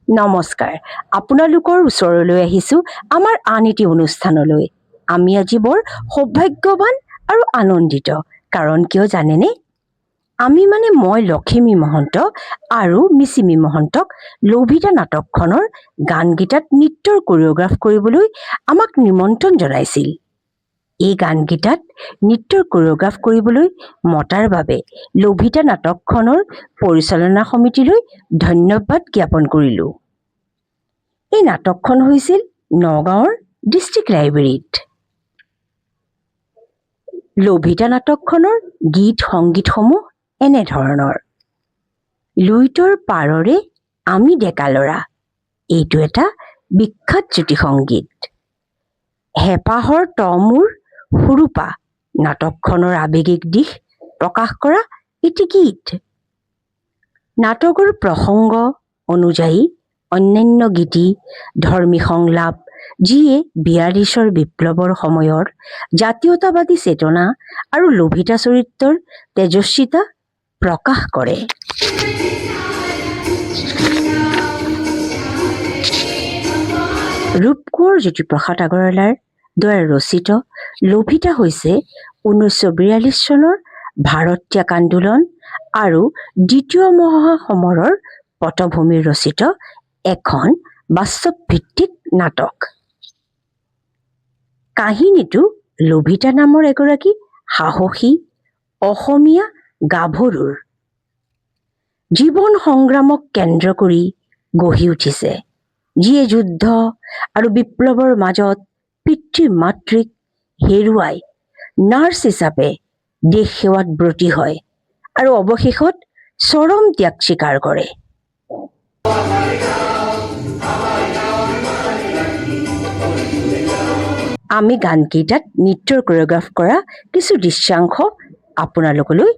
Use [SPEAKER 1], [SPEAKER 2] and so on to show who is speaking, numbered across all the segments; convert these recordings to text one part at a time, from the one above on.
[SPEAKER 1] নমস্কাৰ, আপোনালোকৰ ওচৰলৈ আহিছোঁ আমাৰ আন এটি অনুষ্ঠানলৈ। আমি আজি বৰ সৌভাগ্যৱান আৰু আনন্দিত। কাৰণ কিয় জানেনে? মই লখিমী মহন্ত আৰু মিচিমি মহন্তক লোভিতা নাটকখনৰ গানকেইটাত নৃত্যৰ কোৰিঅ'গ্ৰাফ কৰিবলৈ আমাক নিমন্ত্ৰণ জনাইছিল। এই গানকেইটাত নৃত্যৰ কোৰিঅ'গ্ৰাফ কৰিবলৈ মতাৰ বাবে লোভিতা নাটকখনৰ পৰিচালনা সমিতিলৈ ধন্যবাদ জ্ঞাপন কৰিলোঁ। এই নাটকখন হৈছিল নগাঁৱৰ ডিষ্ট্ৰিক্ট লাইব্ৰেৰীত। লোভিতা নাটকখনৰ গীত সংগীতসমূহ এনেধৰণৰ: লুইতৰ পাৰৰে আমি ডেকা ল'ৰা, এইটো এটা বিখ্যাত জ্যোতি সংগীত। হেঁপাহৰ মোৰ সুৰুপা, নাটকখনৰ আৱেগিক দিশ প্ৰকাশ কৰা এটি গীত। নাটকৰ প্ৰসংগ অনুযায়ী অন্যান্য গীতি ধৰ্মী সংলাপ, যিয়ে ৪২ৰ বিপ্লৱৰ সময়ৰ জাতীয়তাবাদী চেতনা আৰু লোভিতা চৰিত্ৰৰ তেজস্বিতা প্ৰকাশ কৰে। ৰূপকোঁৱৰ জ্যোতিপ্ৰসাদ আগৰৱালাৰ দ্বাৰা ৰচিত লোভিতা হৈছে ১৯৪২ চনৰ ভাৰত ত্যাগ আন্দোলন আৰু দ্বিতীয় মহাসমৰৰ পটভূমিৰ ৰচিত এখন বাস্তৱভিত্তিক নাটক। কাহিনীটো লোভিতা নামৰ এগৰাকী সাহসী অসমীয়া গাভৰুৰ জীৱন সংগ্ৰামক কেন্দ্ৰ কৰি গঢ়ি উঠিছে, যিয়ে যুদ্ধ আৰু বিপ্লৱৰ মাজত পিতৃ মাতৃক হেৰুৱাই নাৰ্ছ হিচাপে দেশ সেৱাত ব্ৰতী হয় আৰু অৱশেষত চৰম ত্যাগ স্বীকাৰ কৰে। আমি গানকেইটাত নৃত্যৰ কোৰিঅ'গ্ৰাফ কৰা কিছু দৃশ্যাংশ আপোনালোকলৈ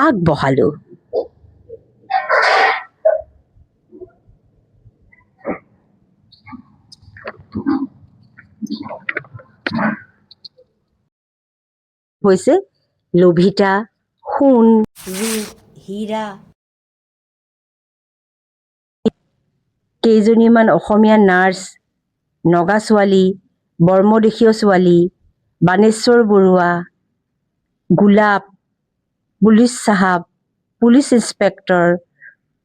[SPEAKER 1] আগবঢ়ালোঁ। হৈছে লোভিতা, সোণ, ৰূপ, হীৰা। কেইজনীমান অসমীয়া নাৰ্ছ, নগা ছোৱালী, বৰ্মদেশীয় ছোৱালী, বাণেশ্বৰ বৰুৱা, গোলাপ, পুলিচ চাহাব, police inspector,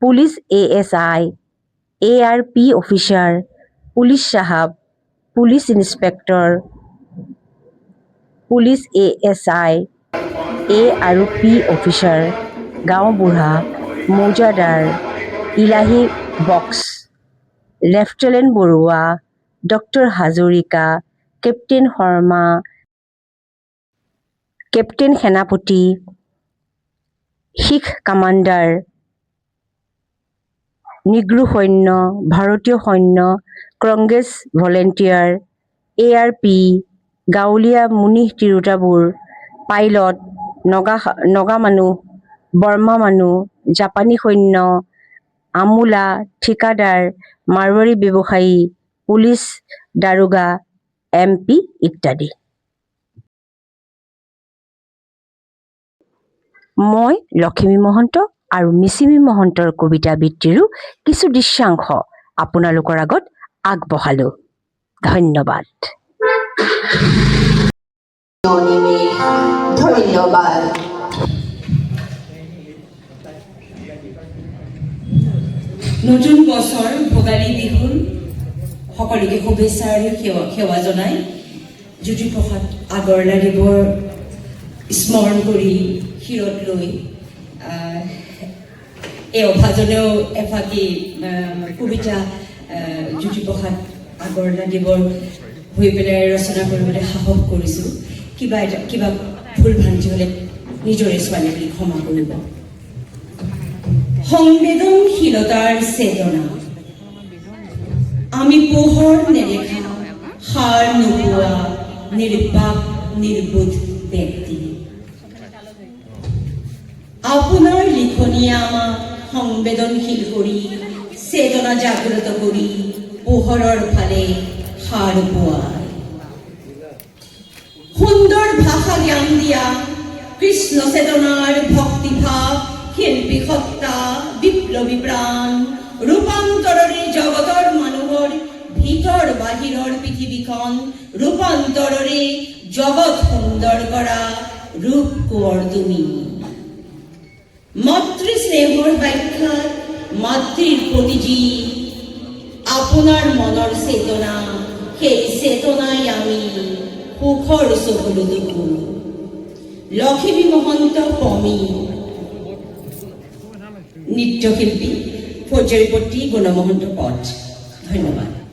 [SPEAKER 1] police ASI, ARP officer, police চাহাব, police inspector, police ASI, A আৰু P অফিচাৰ, গাঁওবুঢ়া, মৌজাদাৰ, Ilahi Bux, lieutenant Barua, doctor Hazarika, captain Sharma, captain Senapati, Sikh commander, Negro সৈন্য, ভাৰতীয় সৈন্য, কংগ্ৰেছ ভলেণ্টিয়াৰ, ARP, গাঁৱলীয়া মুনিহ তিৰোতাবোৰ, পাইলট, নগা মানুহ, বৰ্মা মানুহ, জাপানী সৈন্য, আমোলা, ঠিকাদাৰ, মাৰোৱাৰী ব্যৱসায়ী, পুলিচ দাৰোগা, MP ইত্যাদি। মই লখিমী মহন্ত আৰু মিচিমি মহন্তৰ কবিতা আবৃত্তিৰো কিছু দৃশ্যাংশ আপোনালোকৰ আগত আগবঢ়ালোঁ। ধন্যবাদ।
[SPEAKER 2] ধন্যবাদ। নতুন বছৰ ভোগালী বিহুৰ সকলোকে শুভেচ্ছা আৰু সেৱা জনাই জ্যোতিপ্ৰসাদ আগৰৱালাদেৱৰ স্মৰণ কৰি শিৰত লৈ এই অভাজনেও এফাকি কবিতা জ্যোতিপ্ৰসাদ আগৰৱালাদেৱৰ হৈ পেলাই ৰচনা কৰিবলৈ সাহস কৰিছোঁ। কিবা ভুল ভ্ৰান্তি হ'লে নিজৰে ছোৱালী বুলি ক্ষমা কৰিব। সংবেদনশীলতাৰ চেতনা, আমি পোহৰ নেদেখা সাৰ নোপোৱা নিৰ্বাক নিৰ্বোধ ব্যক্তি। আপোনাৰ লিখনিয়ে আমাক সংবেদনশীল কৰি চেতনা জাগ্ৰত কৰি পোহৰৰ ফালে সাৰ পোৱায়। সুন্দৰ ভাষা জ্ঞান দিয়া কৃষ্ণ চেতনাৰ ভক্তিভাৱ, শিল্পী সত্তা, বিপ্লৱী প্ৰাণ, ৰূপান্তৰৰে জগত বাহিৰৰ পৃথিৱীখন ৰূপান্তৰৰে জগত সুন্দৰ কৰা ৰূপ কোঁৱৰ তুমি মাতৃ স্নেহৰ ব্যাখ্যাত মাতৃৰ প্ৰতিজি আপোনাৰ মনৰ চেতনা সেই চেতনাই আমি সুখৰ চকুলো দেখো লক্ষ্মী মহন্ত পমি নৃত্যশিল্পী ফৌজৰিপতি গুণমহন্ত পথ ধন্যবাদ